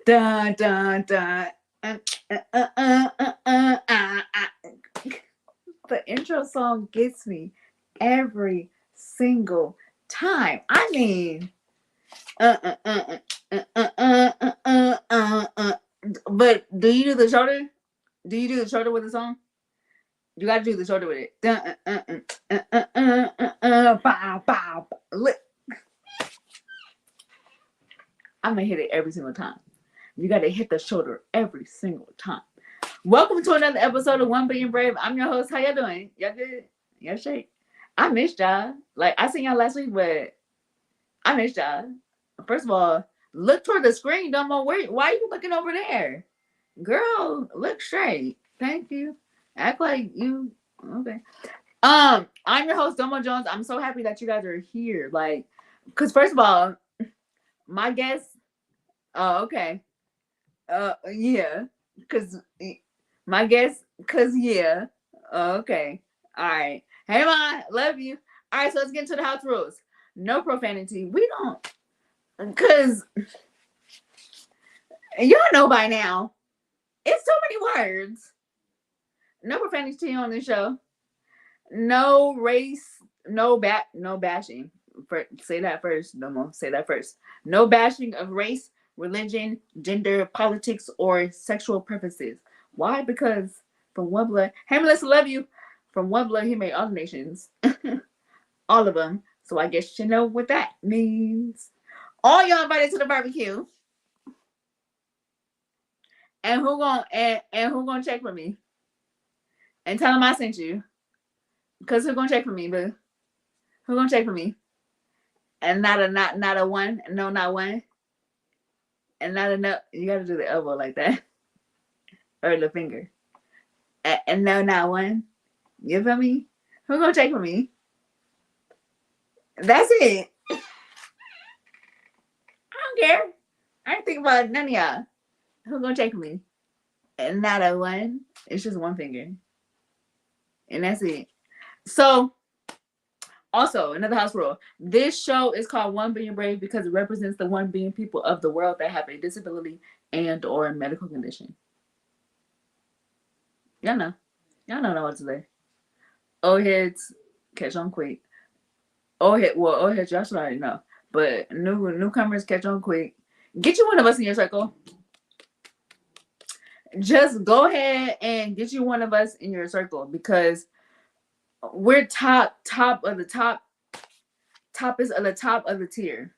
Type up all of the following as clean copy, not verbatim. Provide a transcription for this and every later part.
Dun, dun, dun. The intro song gets me every single time. I mean, uh, uh, uh, but do you do the shoulder? Do you do the shoulder with the song? You got to do the shoulder with it. Bow, bow. I'm gonna hit it every single time. You got to hit the shoulder every single time. Welcome to another episode of One Being Brave. I'm your host. How y'all doing? Y'all good? Y'all shake? I missed y'all. Like I seen y'all last week, but I missed y'all. First of all, look toward the screen, Domo. Why are you looking over there? Girl, look straight. Thank you. Act like you okay. I'm your host, Domo Jones. I'm so happy that you guys are here. Like, cause first of all, my guest. Oh, okay. Yeah. Cause my guess, cause yeah. Okay. All right. Hey, Ma, love you. All right, so let's get into the house rules. No profanity. We don't, cause y'all know by now. It's so many words. No profanity on this show. No race. No bashing. Say that first. No more. Say that first. No bashing of race, religion, gender, politics, or sexual preferences. Why? Because from one blood. Hey, Melissa, love you. From one blood, he made all the nations, all of them. So I guess you know what that means. All y'all invited to the barbecue, and who gonna check for me and tell them I sent you? Cause who gonna check for me, boo? Who gonna check for me? And not a one, no, not one, and not enough. You gotta do the elbow like that or the finger, and no, not one. You feel me? Who gonna check for me? That's it. I don't care. I ain't thinking about none of y'all. Who gonna check for me? And not a one. It's just one finger, and that's it. So, also another house rule. This show is called One Being Brave because it represents the 1 billion people of the world that have a disability and or medical condition. Y'all know. Y'all don't know what to say. Old heads catch on quick. Old heads y'all should already know. But newcomers catch on quick. Get you one of us in your circle. Just go ahead and get you one of us in your circle because we're top of the toppest of the top of the tier.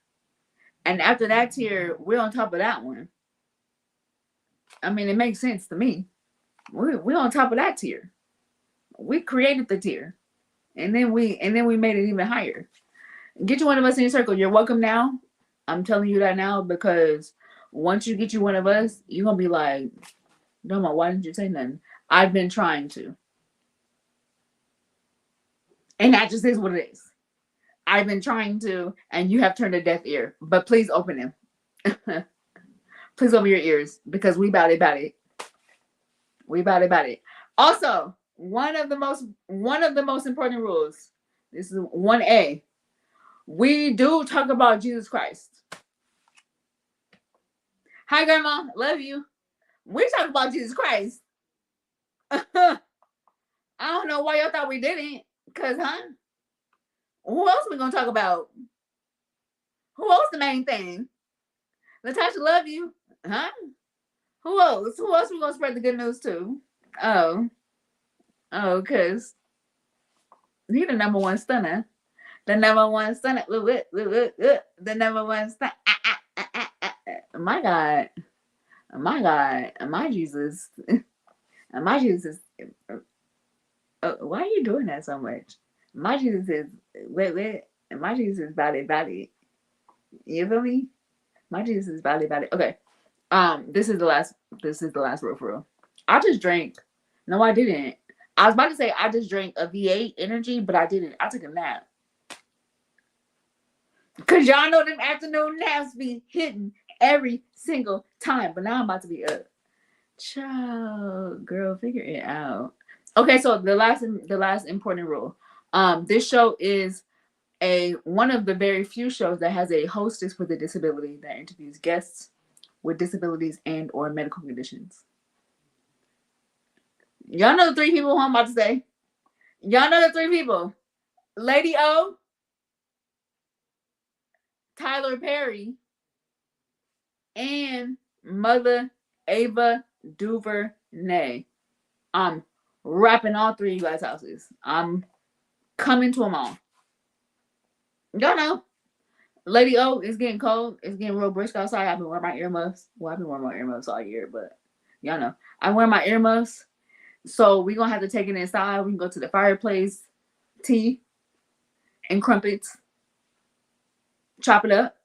And after that tier, we're on top of that one. I mean, it makes sense to me. We're on top of that tier. We created the tier. And then we made it even higher. Get you one of us in your circle. You're welcome now. I'm telling you that now because once you get you one of us, you're gonna be like, Doma, why didn't you say nothing? I've been trying to. And that just is what it is. I've been trying to, and you have turned a deaf ear. But please open them. Please open your ears because we about it. We about it. Also, one of the most important rules. This is 1A. We do talk about Jesus Christ. Hi, Grandma. Love you. We talk about Jesus Christ. I don't know why y'all thought we didn't. Cause, who else we gonna talk about? Who else the main thing? Latasha, love you. Huh? Who else? Who else we gonna spread the good news to? Oh, cause he the number one stunner. The number one stunner. The number one stunner. My God. My God. My Jesus. My Jesus. Why are you doing that so much? My Jesus is wait. My Jesus is body. You feel me? My Jesus is body. Okay. This is the last rule for real. I just drank. No, I didn't. I was about to say I just drank a V8 energy, but I didn't. I took a nap. Cause y'all know them afternoon naps be hitting every single time. But now I'm about to be up. Child, girl, figure it out. Okay, so the last important rule. This show is one of the very few shows that has a hostess with a disability that interviews guests with disabilities and or medical conditions. Y'all know the three people who I'm about to say. Y'all know the three people. Lady O, Tyler Perry, and Mother Ava DuVernay. I'm rapping all three of you guys' houses. I'm coming to them all. Y'all know. Lady O, it's getting cold. It's getting real brisk outside. I've been wearing my earmuffs. Well, I've been wearing my earmuffs all year, but y'all know. I wear my earmuffs. So we're going to have to take it inside. We can go to the fireplace, tea, and crumpets. Chop it up.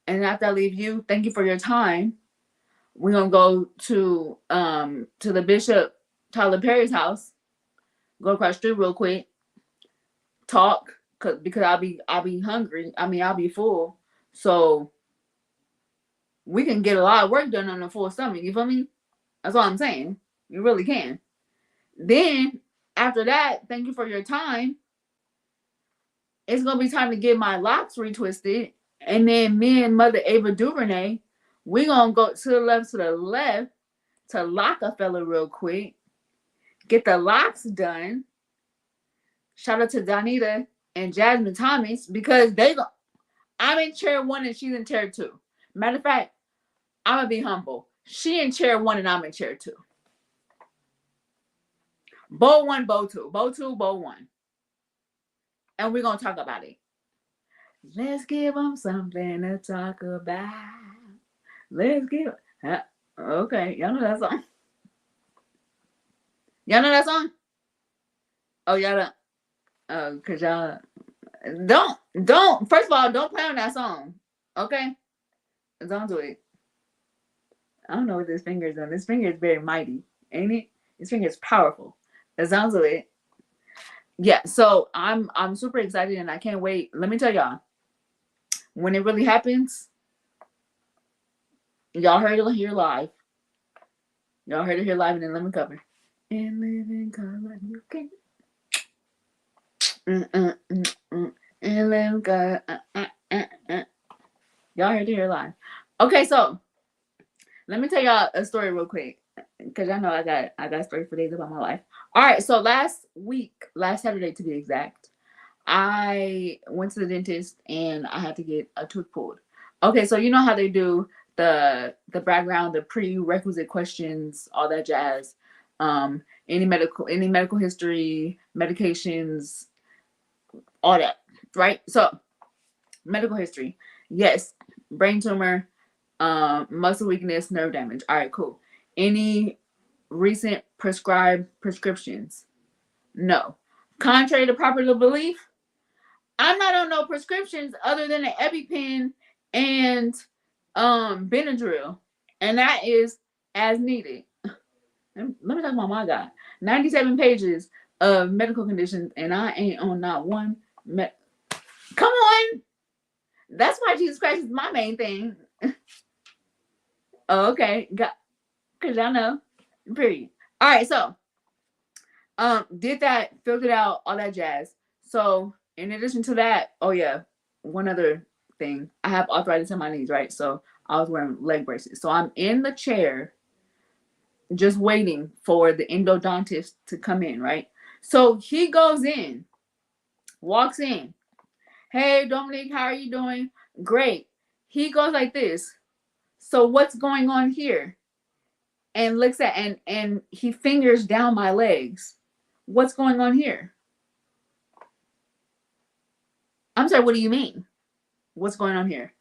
And after I leave you, thank you for your time. We're going to go to the Bishop Tyler Perry's house. Go across the street real quick. Talk. Because I'll be hungry. I mean, I'll be full. So we can get a lot of work done on a full stomach. You feel me? That's all I'm saying. You really can. Then after that, thank you for your time. It's gonna be time to get my locks retwisted, and then me and Mother Ava DuVernay, we gonna go to the left to lock a fella real quick. Get the locks done. Shout out to Donita and Jasmine Thomas because I'm in chair 1 and she's in chair 2. Matter of fact, I'm gonna be humble. She in chair 1 and I'm in chair 2. Bow 1, bow 2. Bow 2, bow 1. And we're gonna talk about it. Let's give them something to talk about. Let's give okay, y'all know that song? Y'all know that song? Oh, y'all don't? Oh, cause y'all don't. First of all, don't play on that song. Okay, don't do it. I don't know what this finger is doing. This finger is very mighty, ain't it? This finger is powerful. It sounds of it. Yeah. So I'm super excited and I can't wait. Let me tell y'all, when it really happens, y'all heard it here live. Y'all heard it here live in the lemon cover. And live in color you can. And lemon cover. Y'all heard it here live. Okay, so let me tell y'all a story real quick, because y'all know I got stories for days about my life. All right, so last Saturday to be exact, I went to the dentist and I had to get a tooth pulled. Okay, so you know how they do the background, the prerequisite questions, all that jazz. Any medical history, medications, all that, right? So medical history, yes, brain tumor, muscle weakness, nerve damage. All right, cool. Any recent prescribed prescriptions? No. Contrary to popular belief, I'm not on no prescriptions other than an EpiPen and Benadryl, and that is as needed. Let me talk about my God. 97 pages of medical conditions, and I ain't on not one. Come on, that's why Jesus Christ is my main thing. Oh, okay, because y'all know. Period. All right, so did that, filled it out, all that jazz. So in addition to that, oh yeah, one other thing. I have arthritis in my knees, right? So I was wearing leg braces. So I'm in the chair just waiting for the endodontist to come in, right? So he goes in, walks in. Hey, Dominique, how are you doing? Great. He goes like this. So what's going on here? And looks at and he fingers down my legs. What's going on here? I'm sorry, what do you mean? What's going on here?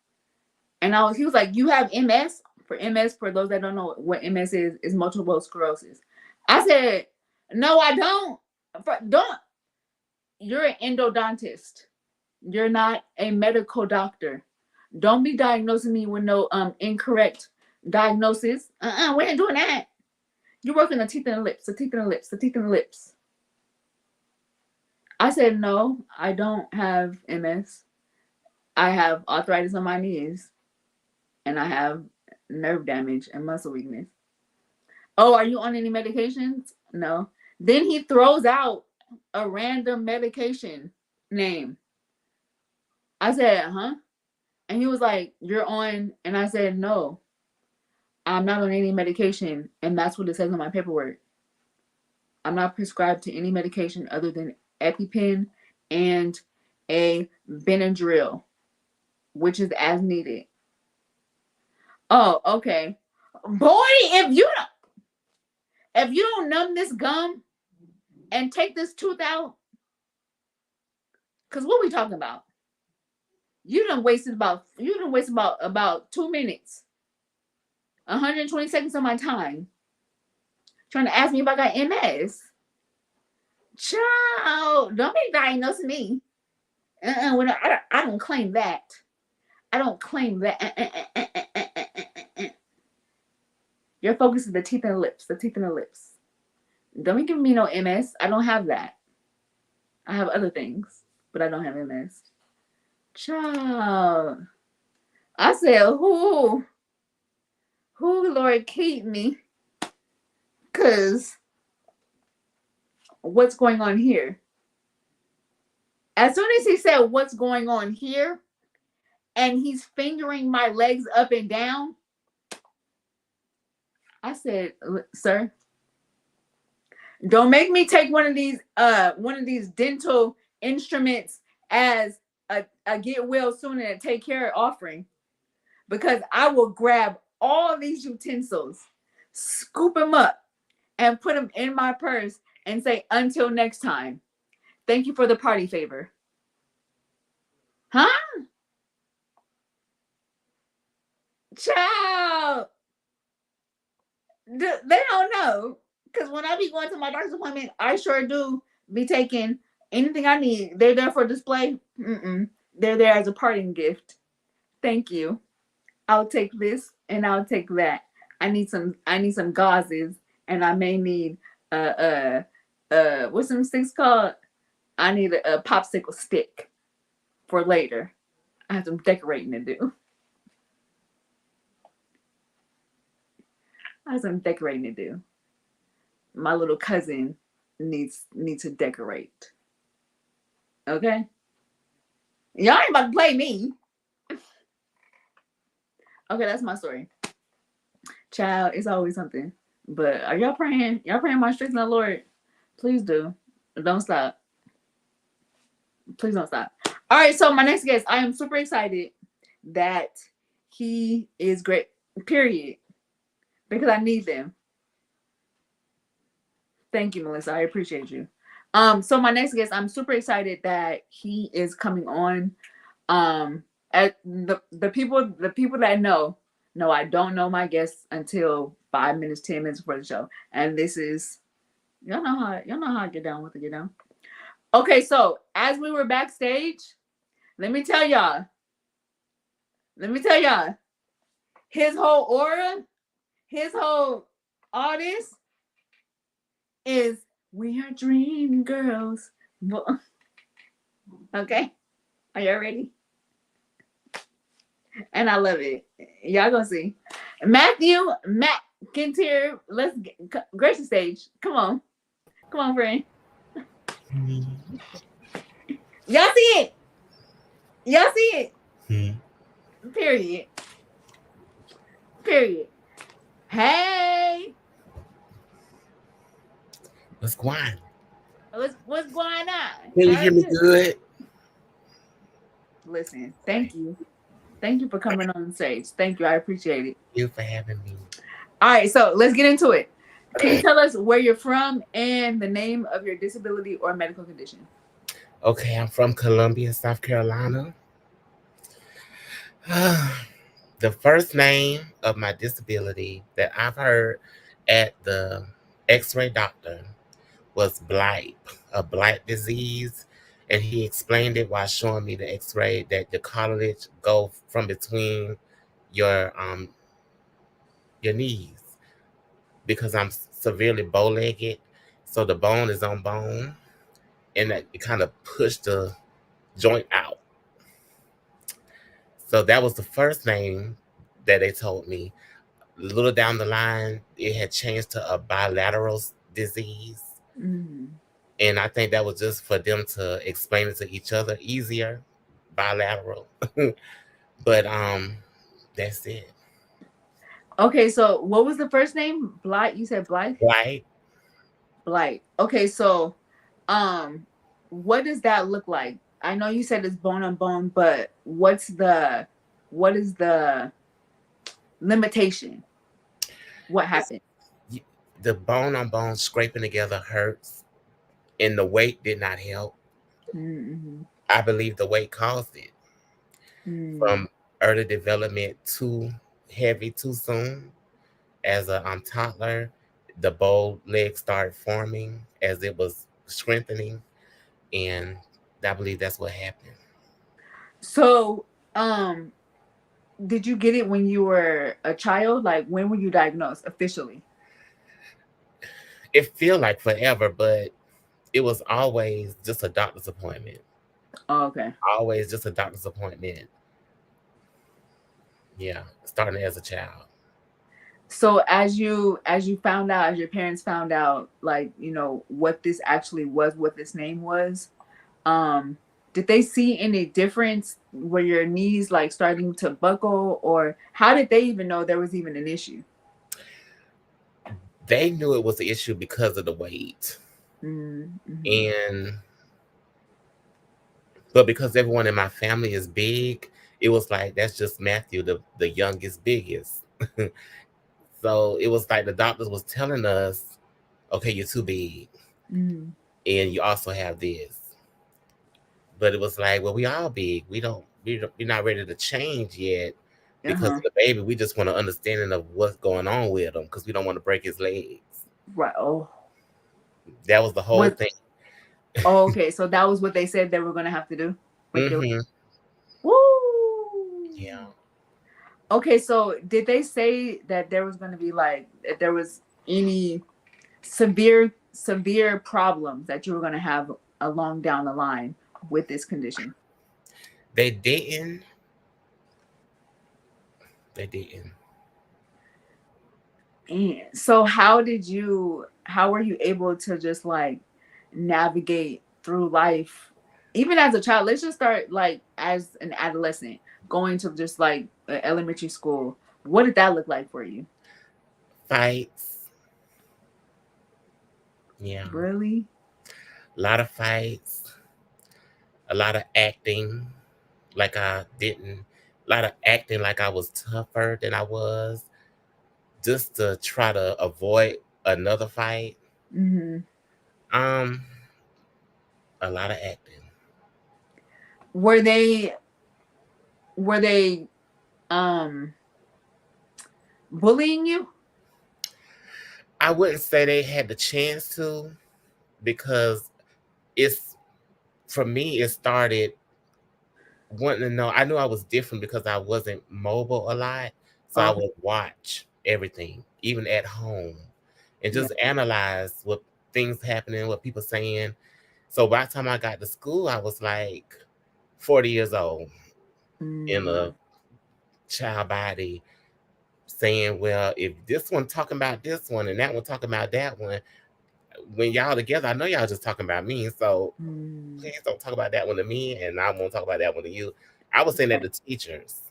And he was like, you have MS? For those that don't know what MS is multiple sclerosis. I said, no, I don't. You're an endodontist. You're not a medical doctor. Don't be diagnosing me with no incorrect diagnosis. We ain't doing that. You're working the teeth and the lips, the teeth and the lips, the teeth and the lips. I said, no, I don't have MS. I have arthritis on my knees. And I have nerve damage and muscle weakness. Oh, are you on any medications? No. Then he throws out a random medication name. I said, huh? And he was like, you're on. And I said, no. I'm not on any medication, and that's what it says on my paperwork. I'm not prescribed to any medication other than EpiPen and a Benadryl, which is as needed. Oh, okay. Boy, if you don't numb this gum and take this tooth out, because what we talking about? You done wasted about 2 minutes, 120 seconds of my time trying to ask me if I got MS. Child, don't be diagnosing me. I don't claim that. I don't claim that. Your focus is the teeth and the lips. The teeth and the lips. Don't be giving me no MS. I don't have that. I have other things, but I don't have MS. Child. I said, who, Lord, keep me? Because what's going on here? As soon as he said, what's going on here? And he's fingering my legs up and down. I said, sir, don't make me take one of these dental instruments as a get well soon and a take care offering, because I will grab all these utensils, scoop them up, and put them in my purse and say, until next time, thank you for the party favor. Huh? Child, they don't know. Because when I be going to my doctor's appointment, I sure do be taking anything I need. They're there for display. They're there as a parting gift. Thank you. I'll take this and I'll take that. I need some gauzes, and I may need what's some sticks called? I need a popsicle stick for later. I have some decorating to do. I have some decorating to do. My little cousin needs to decorate. Okay? Y'all ain't about to play me. Okay, that's my story. Child, it's always something. But are y'all praying? Y'all praying my strength in the Lord? Please do. Don't stop. Please don't stop. All right, so my next guest, I am super excited that he is great. Period. Because I need them. Thank you, Melissa. I appreciate you. So my next guest, I'm super excited that he is coming on. At the people that know, no, I don't know my guests until 5 minutes, 10 minutes before the show. And this is y'all know how I get down with it, Okay, so as we were backstage, let me tell y'all, his whole aura, his whole all this is we are dream girls. Okay, are y'all ready? And I love it. Y'all gonna see. Matthew McIntear, let's grace the stage. Come on, friend. Y'all see it. Y'all see it. Period. Period. Hey, What's going on? what's going on? Can you How are hear me you? good? Listen, thank you. Thank you for coming on stage. Thank you. I appreciate it. Thank you for having me. All right, so let's get into it. Can you tell us where you're from and the name of your disability or medical condition? Okay, I'm from Columbia, South Carolina. The first name of my disability that I've heard at the x-ray doctor was blight, a blight disease. And he explained it while showing me the x-ray that the cartilage go from between your your knees because I'm severely bow-legged. So the bone is on bone and that it kind of pushed the joint out. So that was the first name that they told me. A little down the line, it had changed to a bilateral disease. Mm. And I think that was just for them to explain it to each other easier, bilateral. But that's it. Okay, so what was the first name? Blight. You said Blythe. Blight. Blight. Okay, so um, what does that look like? I know you said it's bone on bone, but what is the limitation? What It's, happened? the bone on bone scraping together hurts, and the weight did not help. Mm-hmm. I believe the weight caused it Mm. from early development too heavy too soon. As a toddler, the bow legs started forming as it was strengthening, and I believe that's what happened. So, um, did you get it when you were a child? Like, when were you diagnosed officially? It feel like forever, but it was always just a doctor's appointment. Oh, okay. Always just a doctor's appointment. Yeah, starting as a child. So as you found out, as your parents found out, like, what this actually was, what this name was, um, did they see any difference? Were your knees like starting to buckle, or how did they even know there was even an issue? They knew it was an issue because of the weight, Mm-hmm. and but because everyone in my family is big, it was like that's just Matthew, the youngest, biggest. So it was like the doctors was telling us, okay, you're too big, Mm-hmm. and you also have this. But it was like, well, we all big. We're not ready to change yet because Uh-huh. of the baby. We just want an understanding of what's going on with him because we don't want to break his legs. Right. Oh. That was the whole What? thing. Oh, okay. So that was what they said they were gonna have to do. Break your. Hmm. Woo. Yeah. Okay. So did they say that there was gonna be like, if there was any severe problems that you were gonna have along down the line with this condition? They didn't. They didn't. And so how were you able to just like navigate through life even as a child? Let's just start like as an adolescent going to just like elementary school. What did that look like for you? Fights. Yeah. Really? A lot of fights. A lot of acting like I didn't. A lot of acting like I was tougher than I was, just to try to avoid another fight. Hmm. Um, a lot of acting. Were they were they um bullying you? I wouldn't say they had the chance to because it's for me. It started wanting to know. I knew I was different because I wasn't mobile a lot, so I Okay. would watch everything, even at home, and Yeah. just analyze what things happening, what people saying. So by the time I got to school, I was like 40 years old in a Mm, child body saying, well, if this one talking about this one and that one talking about that one, when y'all together, I know y'all just talking about me. So mm, please don't talk about that one to me, and I won't talk about that one to you. I was saying that right. to teachers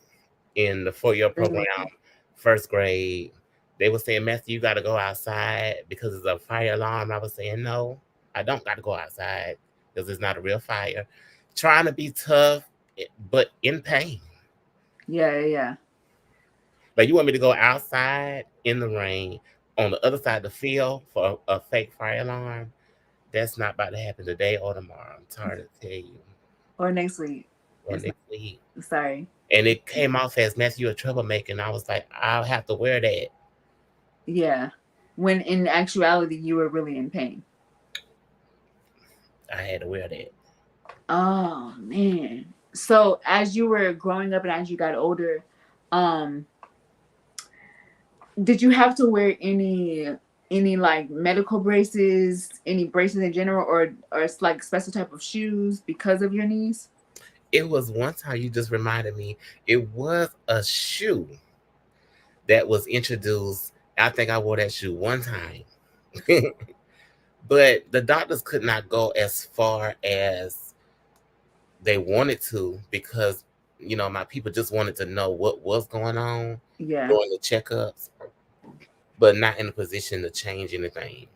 in the 4 year program, Really? first grade. They were saying, Matthew, you got to go outside because it's a fire alarm. I was saying, no, I don't got to go outside because it's not a real fire. Trying to be tough, but in pain. Yeah, yeah, yeah. Like you want me to go outside in the rain on the other side of the field for a fake fire alarm? That's not about to happen today or tomorrow. I'm tired to tell you. Or next week. Or It's not. next week. Sorry. And it came off as Matthew a troublemaker, and I was like, I'll have to wear that. Yeah. When in actuality you were really in pain. I had to wear that. Oh man. So as you were growing up and as you got older, um, did you have to wear any like medical braces, any braces in general, or it's like special type of shoes because of your knees? It was one time you just reminded me. It was a shoe that was introduced. I think I wore that shoe one time, but the doctors could not go as far as they wanted to because my people just wanted to know what was going on Yeah. during the checkups, but not in a position to change anything.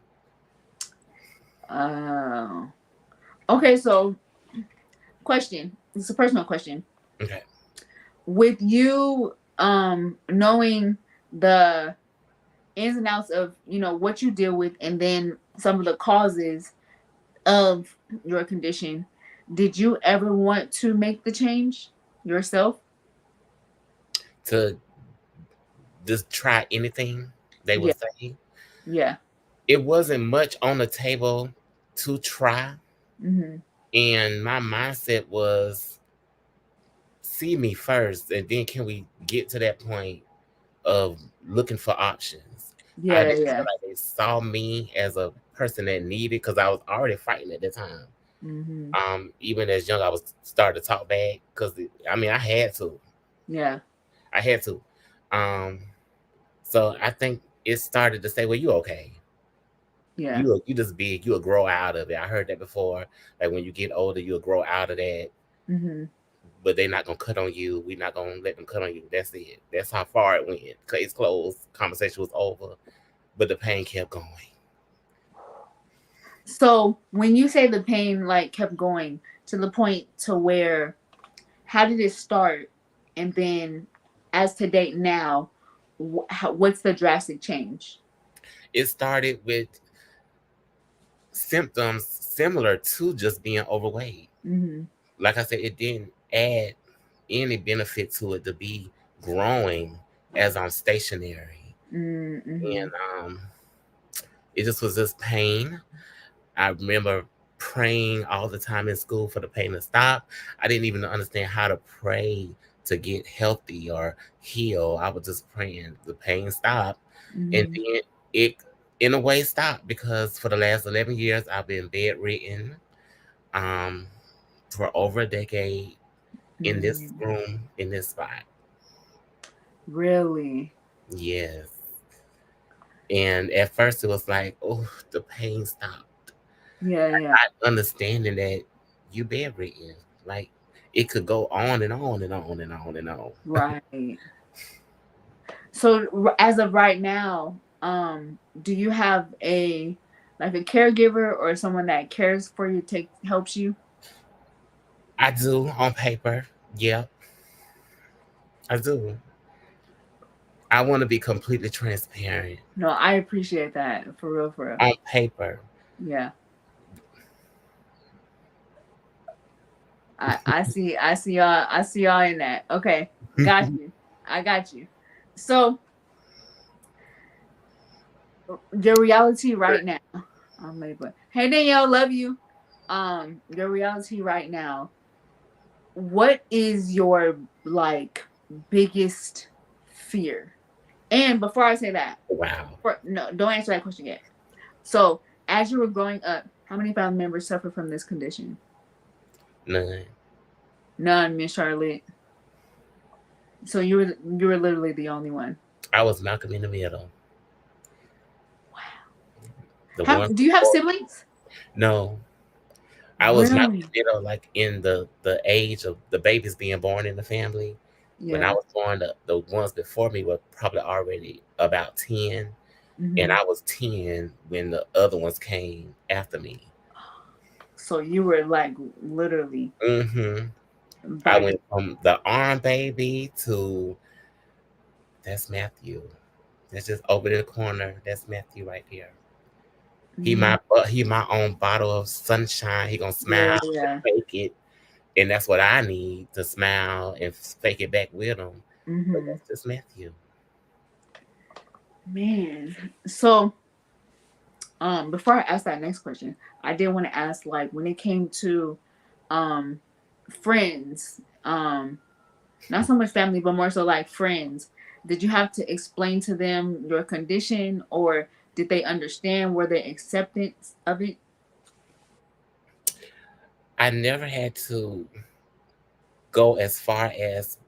Uh, okay, so question. It's a personal question. Okay. With you knowing the ins and outs of, what you deal with, and then some of the causes of your condition, did you ever want to make the change yourself? To just try anything, they Yeah. would say. Yeah. It wasn't much on the table to try. Mhm. And my mindset was see me first, and then can we get to that point of looking for options? I Yeah, didn't feel yeah. like they saw me as a person that needed because I was already fighting at the time. Mhm. Even as young, I was starting to talk back because I mean, I had to. Yeah. I had to. Um, so I think it started to say, "Well, you okay? Yeah. You just big. You'll grow out of it." I heard that before. Like when you get older, you'll grow out of that. Mhm. But they're not gonna cut on you. We're not gonna let them cut on you. That's it. That's how far it went. Case closed. Conversation was over. But the pain kept going. So, when you say the pain like kept going to the point to where, how did it start, and then as to date now, what's the drastic change? It started with symptoms similar to just being overweight. Mhm. Like I said, it didn't add any benefit to it to be growing as I'm stationary. And Mhm. it just was this pain. I remember praying all the time in school for the pain to stop. I didn't even understand how to pray to get healthy or heal. I was just praying the pain stop. And Mhm. then it, in a way, stopped because for the last 11 years, I've been bedridden um, for over a decade in this Mhm. room, in this spot. Really? Yes. And at first, it was like, oh, the pain stopped. Yeah, yeah. Not understanding that you bedridden. Like it could go on and on and on and on and on. Right. So, as of right now, do you have a caregiver or someone that cares for you, helps you? I do on paper. Yeah, I do. I want to be completely transparent. No, I appreciate that, for real, for real. On paper, Yeah. I see y'all in that. Okay. Got you. I got you. So, your reality right now. Hey Danielle, love you. Your reality right now. What is your like biggest fear? And before I say that, wow, no, don't answer that question yet. So, as you were growing up, how many family members suffer from this condition? none. None, Miss Charlotte. So you were literally the only one. I was Malcolm in the middle. The How one do you have before. siblings? No, I was Malcolm in Really? the middle, like in the age of the babies being born in the family. When I Yeah. was born, the ones before me were probably already about 10, and Hmm. I was 10 when the other ones came after me. So you were like literally Hmm. I back. went from the arm baby to that's Matthew. That's just over in the corner. That's Matthew right there. Mhm. He my own bottle of sunshine. He gonna Yeah, smile and yeah. fake it, and that's what I need to smile and fake it back with him. But Hmm. that's just Matthew. Man. So, before I ask that next question, I did want to ask, like, when it came to um friends, not so much family, but more so like friends, did you have to explain to them your condition, or did they understand? Were they acceptance of it? I never had to go as far as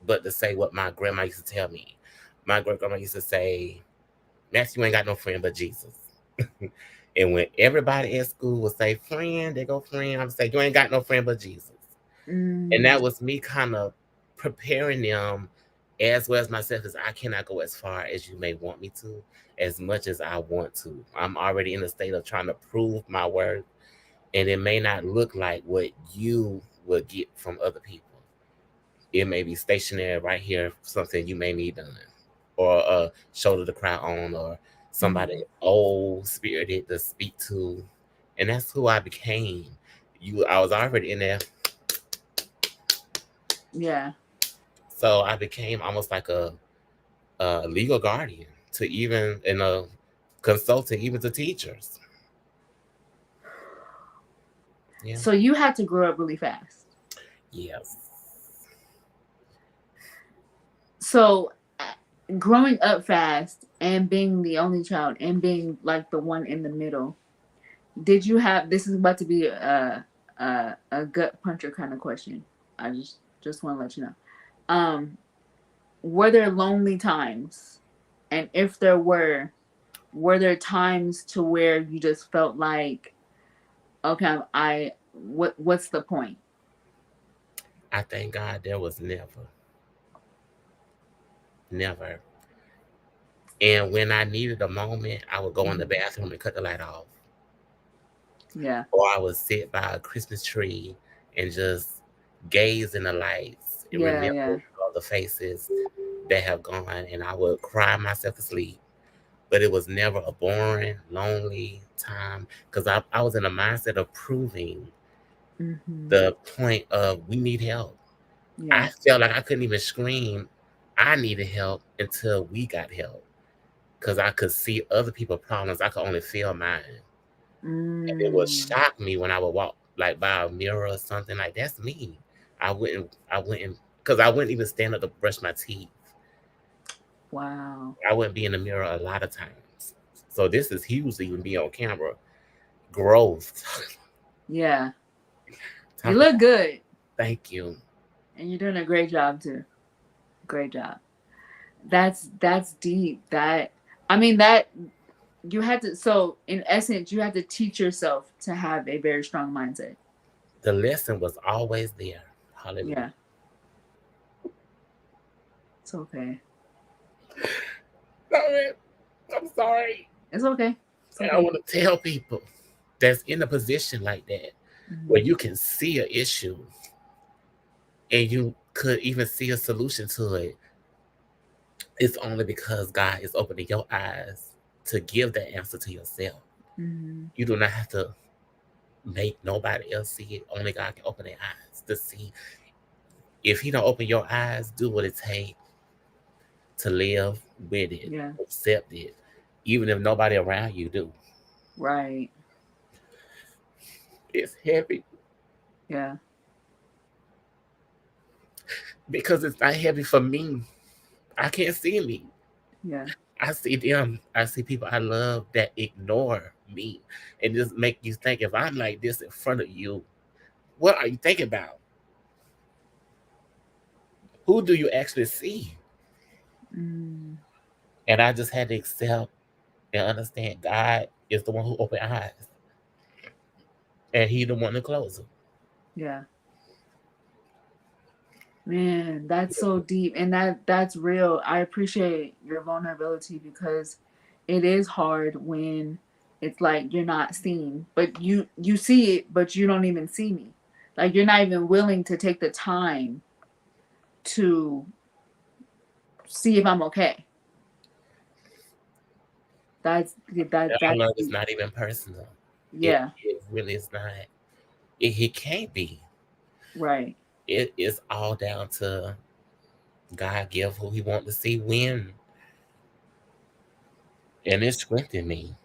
but to say what my grandma used to tell me. My great grandma used to say, Matthew ain't got no friend but Jesus. And when everybody at school would say friend, they go friend, I would say, you ain't got no friend but Jesus. And Mm, that was me kind of preparing them as well as myself as I cannot go as far as you may want me to, as much as I want to. I'm already in a state of trying to prove my worth, and it may not look like what you would get from other people. It may be stationary right here, something you may need done, or a shoulder to cry on, or somebody mm, old spirited to speak to, and that's who I became. I was already in there, yeah. so I became almost like a legal guardian to even and a consultant even to teachers. Yeah. So you had to grow up really fast. Yes. So growing up fast and being the only child and being like the one in the middle, did you have, this is about to be a gut puncher kind of question. I just want to let you know. Um, were there lonely times? And if there were there times to where you just felt like, okay, what's the point? I thank God there was never. And when I needed a moment, I would go in the Mhm. bathroom and cut the light off. Yeah. Or I would sit by a Christmas tree and just gaze in the lights and Yeah, remember yeah. all the faces that have gone. And I would cry myself to sleep. But it was never a boring, lonely time because I was in a mindset of proving Mhm. the point of we need help. I Yeah. felt like I couldn't even scream I needed help until we got help because I could see other people's problems. I could only feel mine. And it would Mm. shock me when I would walk like by a mirror or something like that's me. I wouldn't, because I wouldn't even stand up to brush my teeth. Wow. I wouldn't be in the mirror a lot of times. So this is huge to even be on camera. Growth. Yeah. You Talk look about good thank you. and you're doing a great job too. Great job. That's deep. That, I mean, that you had to, so in essence you had to teach yourself to have a very strong mindset. The lesson was always there. Hallelujah. Yeah. It's okay. Sorry. I'm sorry. It's okay. It's And I okay. want to tell people that's in a position like that where Hmm. you can see an issue and you could even see a solution to it. It's only because God is opening your eyes to give that answer to yourself. Hmm. You do not have to make nobody else see it. Only God can open their eyes to see. If He don't open your eyes, do what it takes to live with it, Yeah. accept it, even if nobody around you do. Right. It's heavy Yeah. because it's not heavy for me. I can't see me. Yeah. I see them. I see people I love that ignore me and just make you think if I'm like this in front of you, what are you thinking about? Who do you actually see? Mm. And I just had to accept and understand God is the one who opened eyes and He the one to close them. Yeah. Man, that's so deep, and that's real. I appreciate your vulnerability because it is hard when it's like you're not seen, but you see it, but you don't even see me. Like you're not even willing to take the time to see if I'm okay. And I That's learned it's deep. not even personal. Yeah, It really is not. He can't be. right. It is all down to God give who He want to see when, and it strengthened me.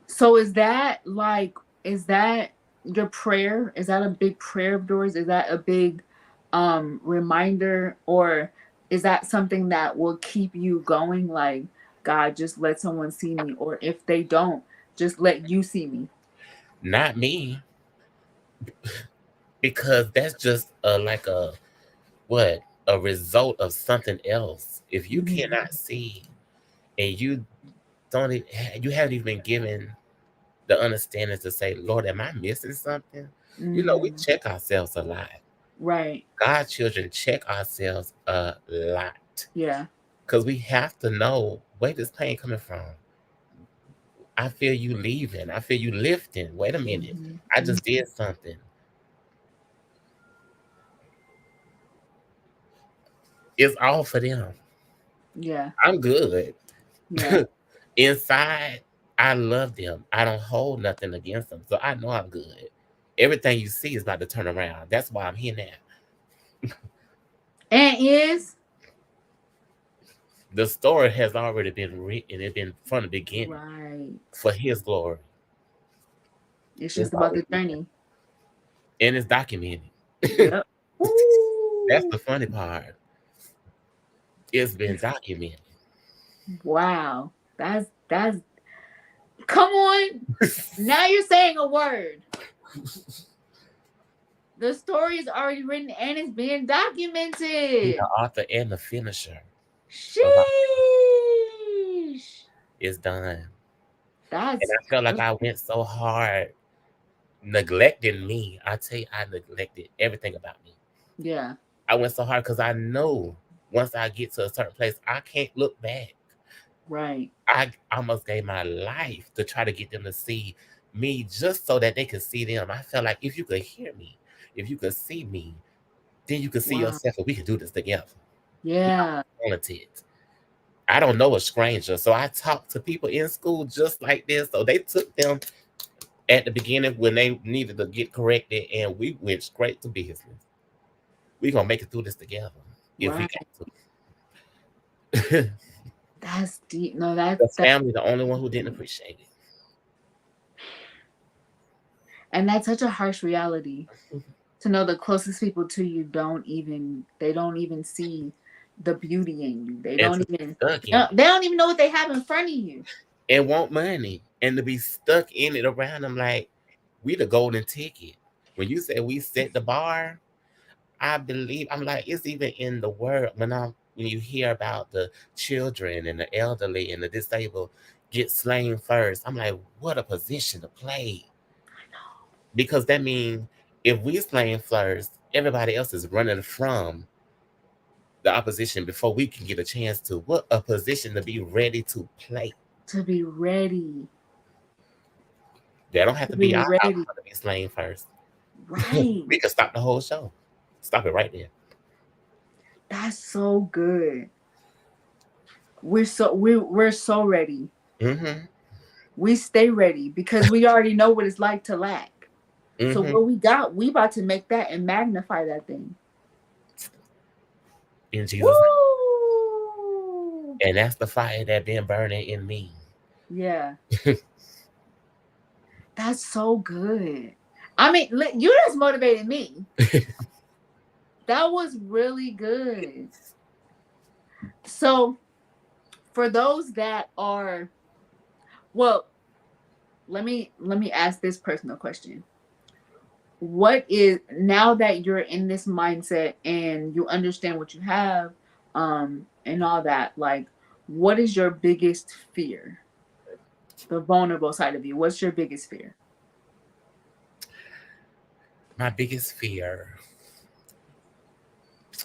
So is that your prayer? Is that a big prayer of yours? Is that a big reminder, or is that something that will keep you going, like God, just let someone see me, or if they don't, just let you see me? Not me, because that's just like a what a result of something else. If you Mhm. cannot see and you don't, you haven't even been given the understanding to say, Lord, am I missing something? You know, we Mhm. check ourselves a lot. Right. God children check ourselves a lot Yeah. because we have to know where this pain coming from. I feel you leaving. I feel you lifting. Wait a minute. Hmm. I Hmm. just did something. It's all for them. Yeah. I'm good. Yeah. Inside, I love them. I don't hold nothing against them. So I know I'm good. Everything you see is about to turn around. That's why I'm here now. And is The story has already been written. It's been from the beginning right. for his glory. It's It's just about already the been, journey. and it's documented. Yep. That's Ooh. the funny part. It's been documented. Wow. That's come on. Now you're saying a word. The story is already written and it's being He the documented. author and the finisher of our, Sheesh. it's done. And That's I felt like good. I went so hard neglecting me. I tell you, I neglected everything about me. Yeah. I went so hard because I know once I get to a certain place, I can't look back. Right. I almost gave my life to try to get them to see me just so that they could see them. I felt like if you could hear me, if you could see me, then you could see Wow. yourself and we could do this together. We Yeah. are talented. I don't know a stranger. So I talked to people in school just like this. So they took them at the beginning when they needed to get corrected and we went straight to business. We gonna make it through this together if we Right. got to. That's deep. No, that's The that family, the only one who didn't appreciate and that's such a harsh reality it. to know the closest people to you don't even see the beauty in you. They And don't to be even stuck in it they don't even know what they have in front of you. and want money and to be stuck in it around them like we the golden ticket. When you say we set the bar, I believe I'm like it's even in the word when you hear about the children and the elderly and the disabled get slain first. I'm like, what a position to play because that means if we slain first, everybody else is running from the opposition before we can get a chance to what a position to be ready to play. To be ready. They don't have To to be be our ready. outcome to be slain first. Right. We can stop the whole show. Stop it right there. That's so good. We're so ready. Mm-hmm. We stay ready because we already know what it's like to lack. So Mm-hmm. what we got, we about to make that and magnify that thing. In Jesus' name. Woo! And that's the fire that been burning in me. Yeah, that's so good. I mean, you just motivated me. That was really good. So, for those that are, well, let me ask this personal question. What is now that you're in this mindset and you understand what you have, and all that, like, what is your biggest fear? The vulnerable side of you. What's your biggest fear? My biggest fear,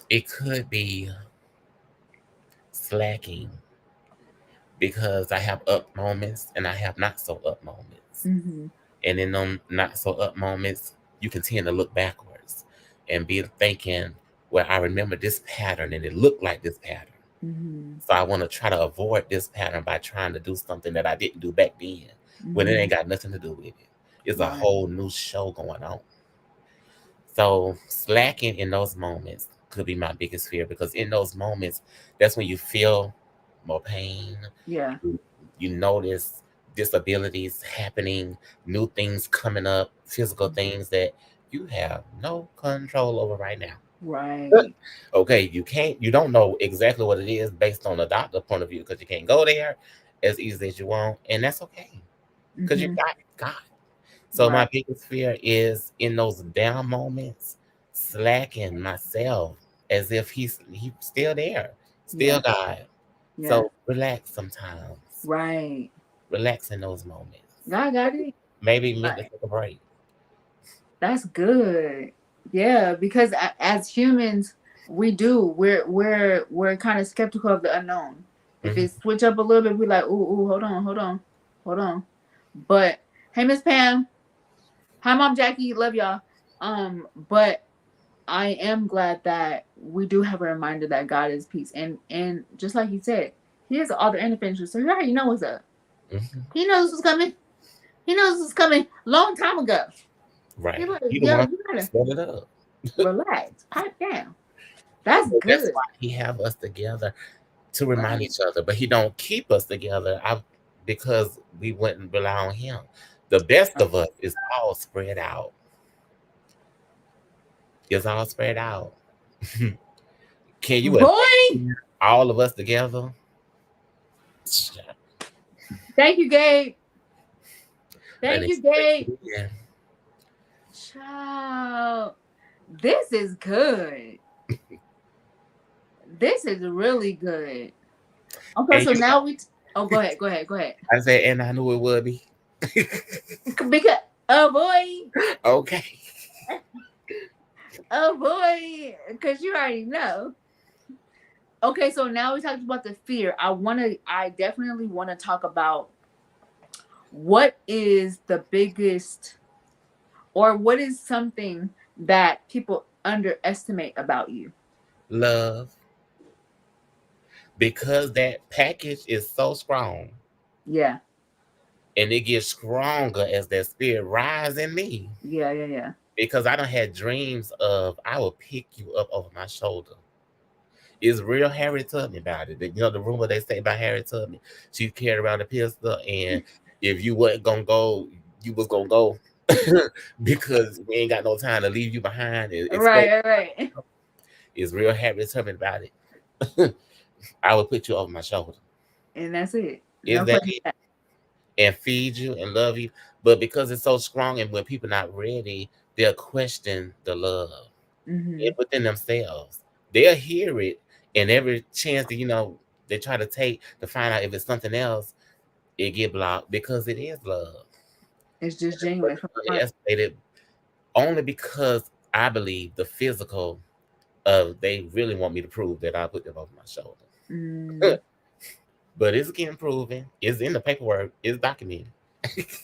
it could be slacking because I have up moments and I have not so up moments. Mm-hmm. And in them not so up moments, you can tend to look backwards and be thinking, well, I remember this pattern and it looked like this pattern. Mm-hmm. So I want to try to avoid this pattern by trying to do something that I didn't do back then when it Mm-hmm. ain't got nothing to do with it. It's a Right. whole new show going on. So slacking in those moments could be my biggest fear because in those moments, that's when you feel more pain. Yeah. You, you notice disabilities happening, new things coming up, physical things that you have no control over right now. Right. Okay, you don't know exactly what it is based on the doctor point of view because you can't go there as easily as you want, and that's okay because you Mm-hmm. got God. So Right. my biggest fear is in those down moments, slacking myself as if he's still there, still Yeah. God. Yeah. So relax sometimes, Right. relax in those moments. I got it. Maybe meant to Right. take a break. That's good. Yeah, because as humans, we're kind of skeptical of the unknown. If Hmm. it switch up a little bit, we're like, ooh, hold on. But hey, Miss Pam, hi, Mom Jackie, love y'all. But I am glad that we do have a reminder that God is peace, and just like you said, He is the author and the finisher, so He already knows what's up. Hmm. He knows what's coming. He knows what's coming long time ago. He Right. like, He the yo, one you gotta set it up. relax, pipe down. That's But that's good. why he have us together to remind Right. each other. But he don't keep us together. Because we wouldn't rely on him. The best of us is all spread out. It's all spread out. Can you Boy, imagine all of us together? thank you, Gabe. And Thank you, Gabe. especially, Child, this is good. This is really good. Okay, and so you now oh, go ahead, go ahead, go ahead. I said, and I knew it would be. Because, oh boy, Okay. oh boy, because you already know. Okay, so now we talked about the fear. I definitely want to talk about what is the biggest, or what is something that people underestimate about you. Love. Because that package is so strong. Yeah, And it gets stronger as that spirit rise in me. yeah. Because I done had dreams of I will pick you up over my shoulder. It's real Harriet Tubman about it. You know the rumor they say about Harriet Tubman. She carried around a pistol, and if you wasn't gonna go, you was gonna go because we ain't got no time to leave you behind and explode. Right. It's real Harriet Tubman about it. I will put you over my shoulder. And that's it. Is No that question. it? And feed you and love you. But because it's so strong, and when people not ready, they'll question the love Mm-hmm. within themselves. They'll hear it, and every chance that they try to take to find out if it's something else, it get blocked because it is love. It's just But genuine from the heart. underestimated only because I believe the physical of they really want me to prove that I put them over my Mm, shoulder. But it's getting proven. It's in the paperwork. It's documented.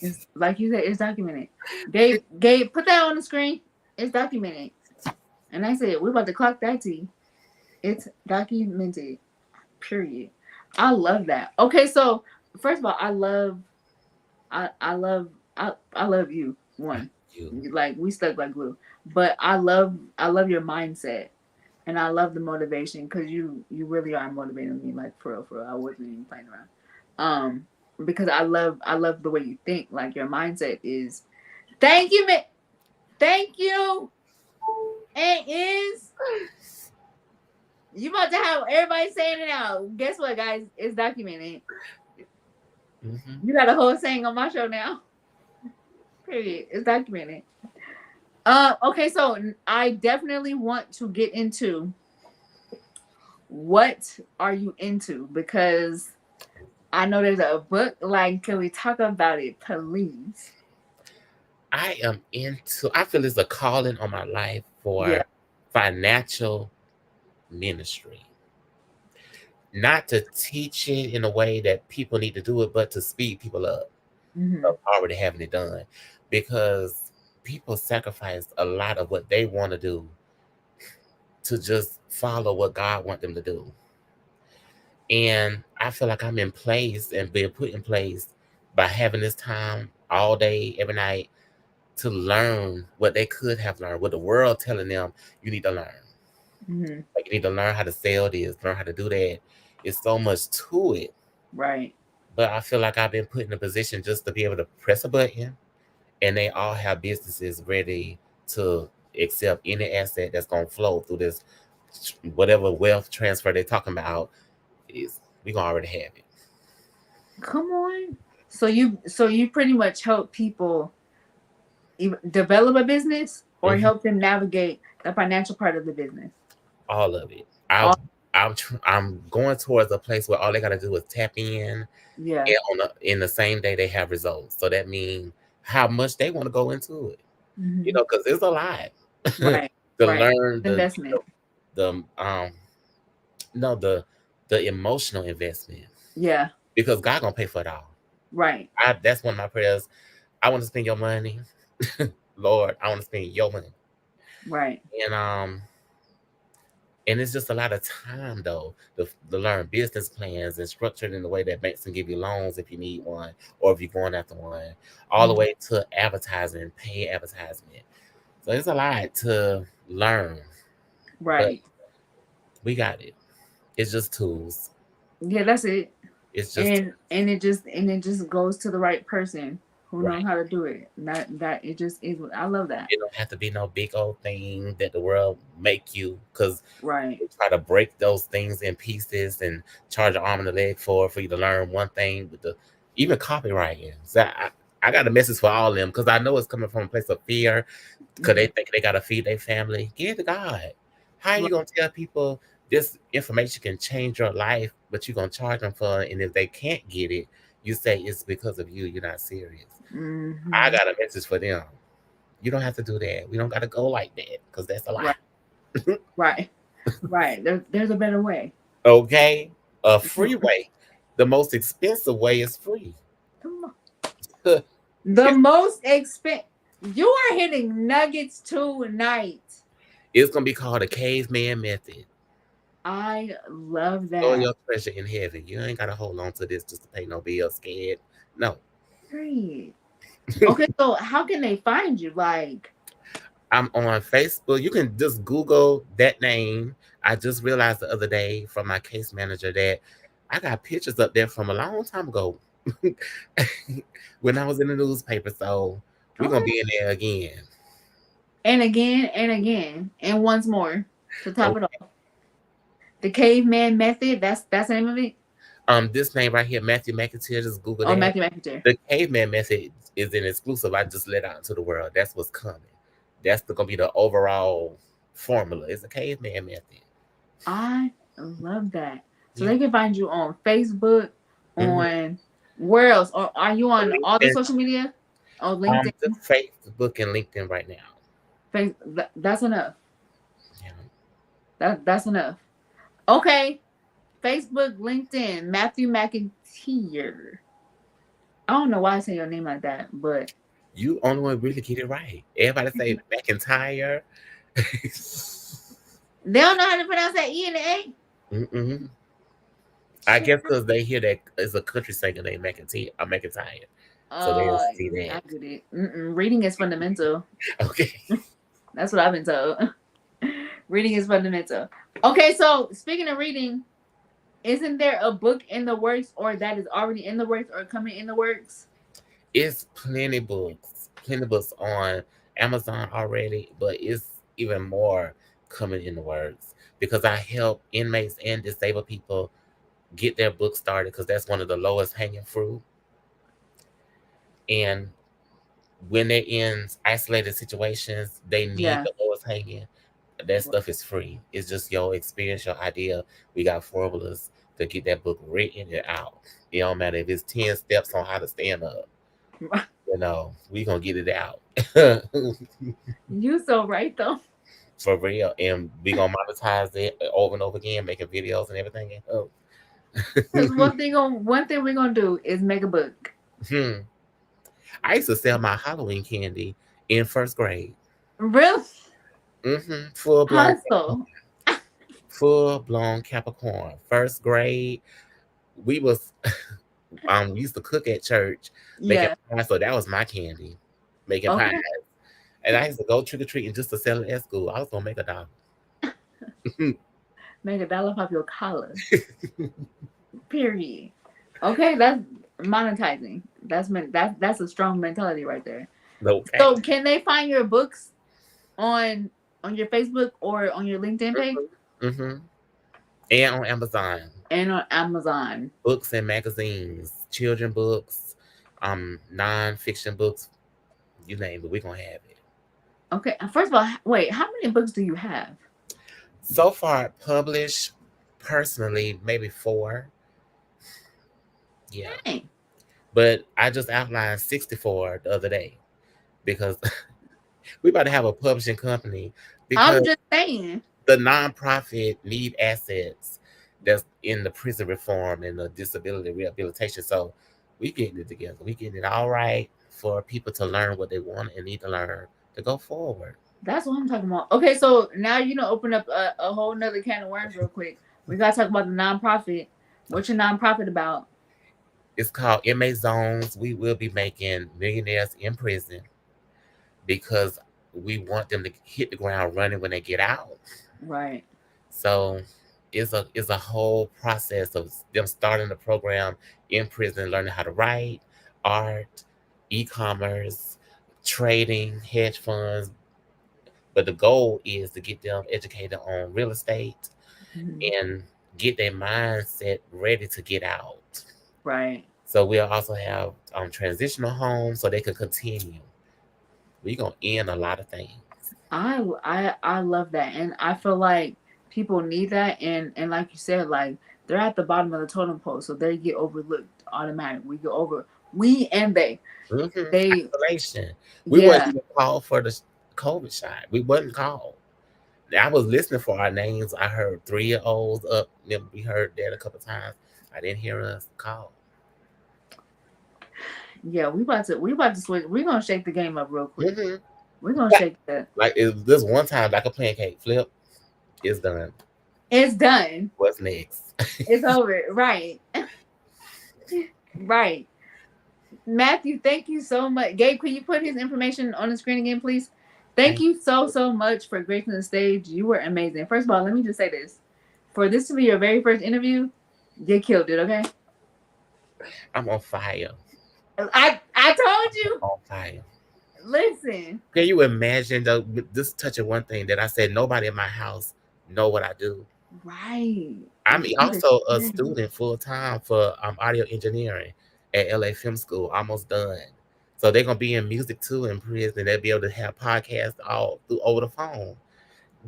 it's like you said, it's documented. Gabe, put that on the screen. It's documented. And I said, we're about to clock that T. It's documented. Period. I love that. Okay, so first of all, I love I love you. One. You. Like we stuck like glue. But I love your mindset. And I love the motivation because you really are motivating me, like for real. I wasn't even playing around. Because I love the way you think. Like your mindset is thank you, thank you, and is you about to have everybody saying it out. Guess what, guys? It's documented. Hmm. You got a whole saying on my show now. Period. It's documented. Okay, so I definitely want to get into what are you into, because I know there's a book. Like, can we talk about it, please? I am into. I feel it's a calling on my life Yeah. for financial ministry. Not to teach it in a way that people need to do it, but to speed people up Hmm. of already having it done. Because people sacrifice a lot of what they want to do to just follow what God want them to do. And I feel like I'm in place and being put in place by having this time all day, every night to learn what they could have learned, what the world telling them you need to learn. Hmm. Like you need to learn how to sell this, learn how to do that. It's so much to it. Right. But I feel like I've been put in a position just to be able to press a button, and they all have businesses ready to accept any asset that's gonna flow through this whatever wealth transfer they're talking about is we gonna already have it. Come on. So you pretty much help people develop a business or Hmm. help them navigate the financial part of the business. All of it. I All, I'm going towards a place where all they gotta do is tap in, yeah. and in the same day they have results. So that means how much they want to go into it. Hmm. Because it's a lot. Right. to Right. learn Investment. the no the emotional investment Yeah. because God gonna pay for it all. Right. That's one of my prayers. I want to spend your money, Lord. I want to spend your money, Right. and it's just a lot of time though to learn business plans and structured in a way that banks can give you loans if you need one or if you're going after one, all the Mhm. way to advertising, pay advertisement. So it's a lot to learn, but Right. we got it. It's just tools. Yeah, that's it. It's just And it just goes to the right person who knows right. how to do it. That it just is. I love that. It don't have to be no big old thing that the world make you because Right. they try to break those things in pieces and charge an arm and a leg for you to learn one thing with the even copywriting. So I got a message for all of them because I know it's coming from a place of fear because they Mhm. think they gotta feed their family. Give it to God. How are you Right. gonna tell people this information can change your life, but you're gonna charge them for it, and if they can't get it, you say it's because of you. You're not serious. I Hmm. got a message for them. You don't have to do that. We don't gotta go like that because that's a Right. lie. Right. Right. There's a better way. Okay, a free way. The most expensive way is free. Come on. The most expensive. You are hitting nuggets tonight. It's gonna be called a caveman method. I love Store that. your treasure in heaven. You ain't gotta hold on to this just to pay no bills. Scared? No. Great. Okay, so how can they find you? Like, I'm on Facebook. You can just Google that name. I just realized the other day from my case manager that I got pictures up there from a long time ago when I was in the newspaper. So we're gonna okay, be in there again. and again, and once more to top it Okay. off. The caveman method. That's the name of it. This name right here, Matthew McIntear, just Google Oh, that. Matthew McIntear. The caveman method is an exclusive I just let out into the world. That's what's coming. Gonna be the overall formula. It's a caveman method. I love that. So Yeah. they can find you on Facebook, Mm-hmm. on where else? Or are you on all the LinkedIn, social media? Oh, LinkedIn. just Facebook and LinkedIn right now. That's enough. Yeah. That's enough. Okay. Facebook, LinkedIn, Matthew McIntear. I don't know why I say your name like that, but You only one really get it right. Everybody say McIntyre. they don't know how to pronounce that E and the A. Mm-mm. I Shit. guess because they hear that it's a country singer named McIntyre, McIntyre. So they'll Uh, see I that. get it. Reading is fundamental. Okay. That's what I've been told. Reading is fundamental. Okay, so speaking of reading, isn't there a book in the works, or that is already in the works, or coming in the works? It's plenty books on Amazon already, but it's even more coming in the works because I help inmates and disabled people get their book started because that's one of the lowest hanging fruit. And when they're in isolated situations, they need Yeah. the lowest hanging. That stuff is free. It's just your experience, your idea. We got formulas to get that book written and out. It don't matter if it's 10 steps on how to stand up. We gonna get it out. You so right though. For real. And we gonna monetize it over and over again, making videos and everything. Oh. Because one thing we're gonna do is make a book. Hmm. I used to sell my Halloween candy in first grade. Real Full blown hustle. full blown Capricorn. First grade, we was used to cook at church, making Yeah. pies. So that was my candy, making pies. Okay. And I used to go trick or treating just to sell it at school. I was gonna make a dollar. Make a dollar off your collar. Period. Okay, that's monetizing. That's a strong mentality right there. Okay. So can they find your books on on your Facebook or on your LinkedIn page Mm-hmm. And on Amazon, and on Amazon? books and magazines, children books, non-fiction books, you name it, we're gonna have it. Okay. First of all, wait, how many books do you have? So far, published personally, maybe four. Yeah. Dang. But I just outlined 64 the other day because We about to have a publishing company I'm because just saying. the nonprofit need assets that's in the prison reform and the disability rehabilitation. So we getting it together. We getting it all right for people to learn what they want and need to learn to go forward. That's what I'm talking about. Okay, so now you know, open up a whole nother can of worms real quick. We gotta talk about the nonprofit. What's your nonprofit about? It's called MA Zones. We will be making millionaires in prison because we want them to hit the ground running when they get out. Right. So it's a whole process of them starting the program in prison, learning how to write, art, e-commerce, trading, hedge funds. But the goal is to get them educated on real estate Mhm. and get their mindset ready to get out. Right. So we'll also have transitional homes so they can continue. We're gonna end a lot of things. I love that, and I feel like people need that, and like you said, like they're at the bottom of the totem pole, so they get overlooked automatically. We get over we and they Isolation. We wasn't yeah. even called for the COVID shot. We wasn't called. I was listening for our names. I heard 3 year olds up. Then we heard that a couple times. I didn't hear us call. Yeah, we about to switch. We're gonna shake the game up real quick. Hmm We're gonna shake that. Like this one time, like a pancake flip, it's done. It's done. What's next? It's over. Right. Right. Matthew, thank you so much. Gabe, can you put his information on the screen again, please? Thank Thank you so, you. so much for gracing the stage. You were amazing. First of all, let me just say this. For this to be your very first interview, you killed it, okay? I'm on fire. I told you. On fire. Listen. Can you imagine though? This touching one thing that I said. Nobody in my house know what I do. Right. I'm And for you to also a share. student full time for audio engineering at LA Film School, almost done. So they're gonna be in music too in prison. They'll be able to have podcasts all through over the phone.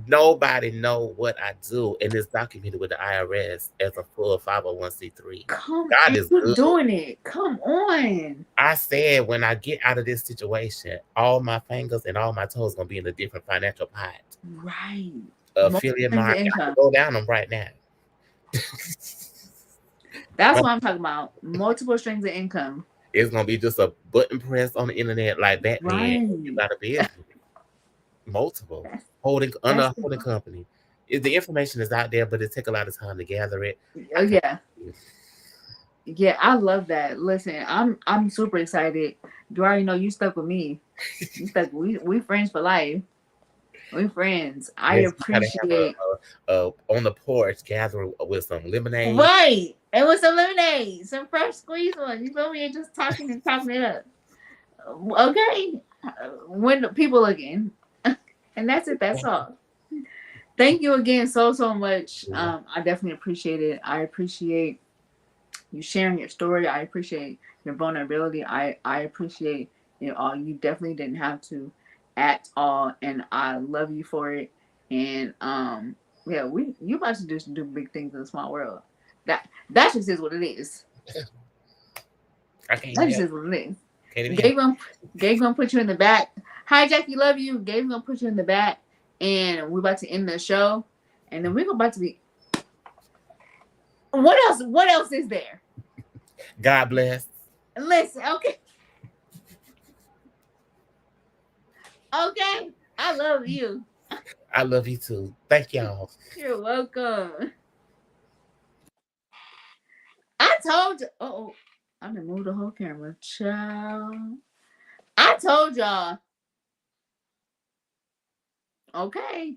Nobody know what I do, and it's documented with the IRS as a full 501c3. Come God and is you good. doing it. Come on. I said when I get out of this situation, all my fingers and all my toes gonna be in a different financial pot. Right. Multiple Affiliate streams of market, I can income. go down them right now. That's what I'm talking about. Multiple streams of income. It's gonna be just a button press on the internet like Batman. You Right. got a business, multiple That's holding under that's a holding company. The information is out there, but it take a lot of time to gather it. oh I can't. yeah. Yeah, I love that. Listen, I'm super excited. You already know you stuck with me. You stuck we friends for life. We friends. I Yes, we gotta have appreciate a on the porch gathering with some lemonade. right. And with some lemonade, some fresh squeezed ones. You feel me? And just talking and chopping it up. Okay. When the people looking. And that's it. That's all. Thank you again so so much. I definitely appreciate it. I appreciate you sharing your story. I appreciate your vulnerability. I appreciate all. You definitely didn't have to at all, and I love you for it. And yeah, we you about to just do big things in a small world. That that just is what it is. I can't That even just help. is what it is. Can't even help. Gabe gonna Gabe gonna put you in the back. Hi Jackie, love you. Gabe gonna put you in the back, and we're about to end the show, and then we're about to be. What else? What else is there? God bless. Listen, okay, okay. I love you. I love you too. Thank y'all. You're welcome. I told you. Oh, I'm gonna move the whole camera, child. I told y'all. Okay,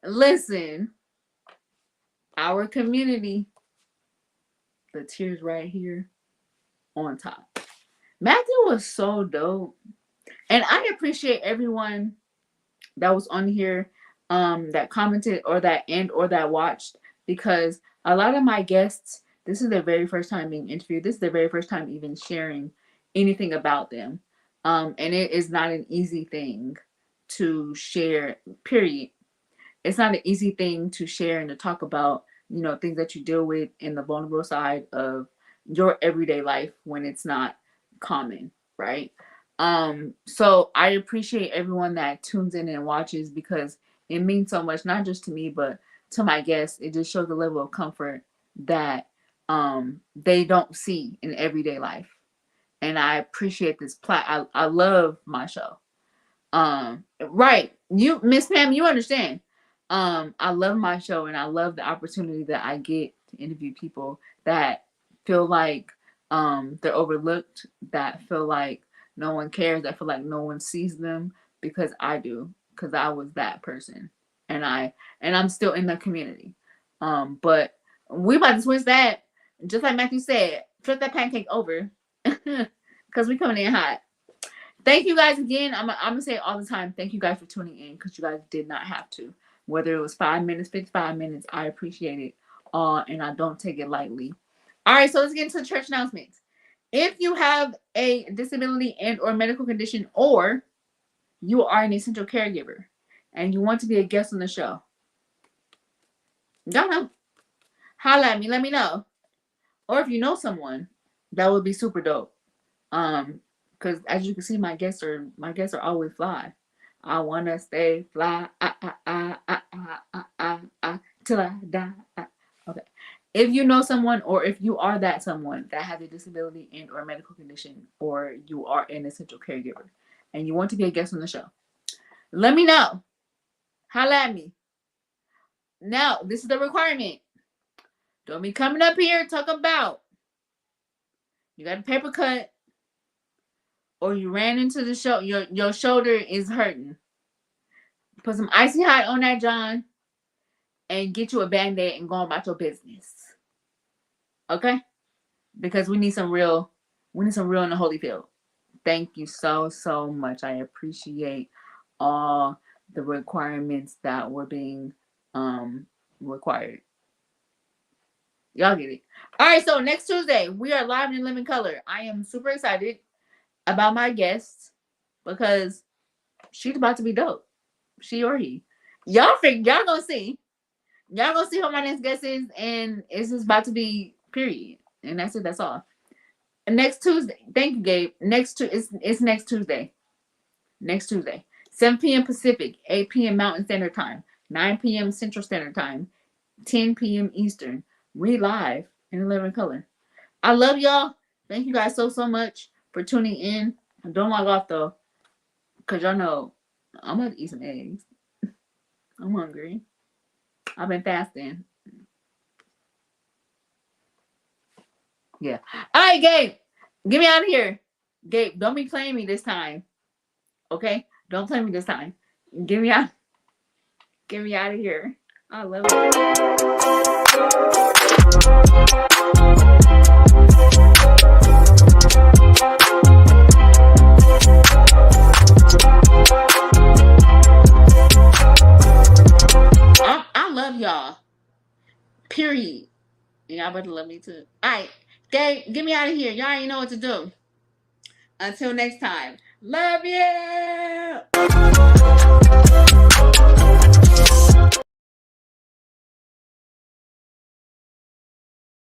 listen. Our community, the tears right here on top. Matthew was so dope, and I appreciate everyone that was on here, that commented or that watched, because a lot of my guests, this is their very first time being interviewed. This is their very first time even sharing anything about them, and it is not an easy thing to share. Period. It's not an easy thing to share and to talk about. Things that you deal with in the vulnerable side of your everyday life when it's not common, right? So I appreciate everyone that tunes in and watches, because it means so much, not just to me, but to my guests. It just shows the level of comfort that they don't see in everyday life. And I appreciate this I love my show. Right. You, Miss Pam, you understand. I love my show, and I love the opportunity that I get to interview people that feel like they're overlooked, that feel like no one cares, that feel like no one sees them, because I do, because I was that person. And I'm still in the community. But we about to switch that, just like Matthew said, flip that pancake over. Cause we coming in hot. Thank you guys again. I'm gonna say it all the time. Thank you guys for tuning in, because you guys did not have to. Whether it was 5 minutes, 55 minutes, I appreciate it. And I don't take it lightly. All right, so let's get into the church announcements. If you have a disability and or medical condition, or you are an essential caregiver and you want to be a guest on the show, y'all know, holla at me, let me know. Or if you know someone, that would be super dope. Because as you can see, my guests are always fly. I wanna stay fly, till I die. Okay. If you know someone, or if you are that someone that has a disability and or medical condition, or you are an essential caregiver, and you want to be a guest on the show, let me know. Holla at me. Now, this is the requirement. Don't be coming up here talking about you got a paper cut, or you ran into the show, your shoulder is hurting. Put some icy hot on that, John, and get you a Band-Aid and go about your business. Okay? Because we need some real in the Holyfield. Thank you so much. I appreciate all the requirements that were being required. Y'all get it. All right, so next Tuesday, we are live in living color. I am super excited about my guests, because she's about to be dope. She or he. Y'all gonna see. Y'all gonna see who my next guest is, and it's just about to be period. And that's it, that's all. And next Tuesday. Thank you, Gabe. It's next Tuesday. Next Tuesday. 7 p.m. Pacific, 8 p.m. Mountain Standard Time, 9 p.m. Central Standard Time, 10 p.m. Eastern. We live in living color. I love y'all. Thank you guys so much for tuning in. Don't log off though, because y'all know I'm about to eat some eggs. I'm hungry. I've been fasting. Yeah. All right, Gabe. Get me out of here. Gabe, don't be playing me this time. Okay? Don't play me this time. Get me out. Get me out of here. I love I love y'all. Period. And y'all better love me too. Alright. Gabe, get me out of here. Y'all ain't know what to do. Until next time. Love you.